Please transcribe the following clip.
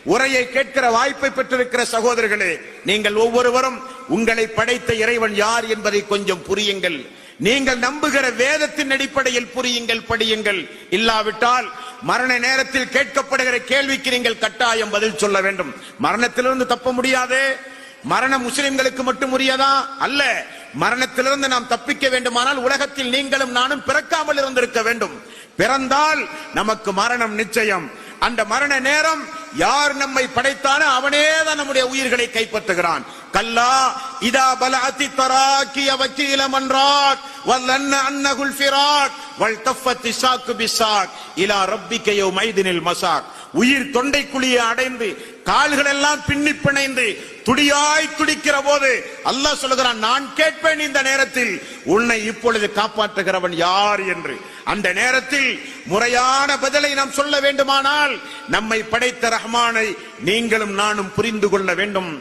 உரையை கேட்கிற வாய்ப்பை பெற்றிருக்கிற சகோதரர்களே, நீங்கள் ஒவ்வொருவரும் உங்களை படைத்த இறைவன் யார் என்பதை கொஞ்சம் புரியுங்கள். நீங்கள் நம்புகிற வேதத்தின் அடிப்படையில் புரியுங்கள், படியுங்கள். இல்லாவிட்டால் மரண நேரத்தில் கேட்கப்படுகிற கேள்விக்கு நீங்கள் கட்டாயம் பதில் சொல்ல வேண்டும். மரணத்திலிருந்து தப்ப முடியாது. மரணம் முஸ்லிம்களுக்கு மட்டும் உரியதா? அல்ல. மரணத்திலிருந்து நாம் தப்பிக்க வேண்டுமானால் உலகத்தில் நீங்களும் நானும் பிறக்காமல் இருந்திருக்க வேண்டும். பிறந்தால் நமக்கு மரணம் நிச்சயம். அந்த மரண நேரம் யார் நம்மை படைத்தானோ அவனே தான் நம்முடைய உயிர்களை கைப்பற்றுகிறான். கல்லா இதா பலஅதி தராக்கிய வக்கீல மன்றாக் வல்லன்ன அன்னகுல் ஃபிராக் வல் தஃபத்தி ஷாக்கு பிஷாக் இலா ரப்பிக யௌமைதினில் மசாக். உயிர் தொண்டைக்குழியை அடைந்து கால்கள் எல்லாம் பின்னி பிணைந்து துடியாய் துடிக்கிற போது அல்லாஹ் சொல்லுகிறான், நான் கேட்பேன் இந்த நேரத்தில் உன்னை இப்பொழுது காப்பாற்றுகிறவன் யார் என்று. அந்த நேரத்தில் முறையான பதிலை நாம் சொல்ல வேண்டுமானால் நம்மை படைத்த ரஹ்மானை நீங்களும் நானும் புரிந்து கொள்ள வேண்டும்.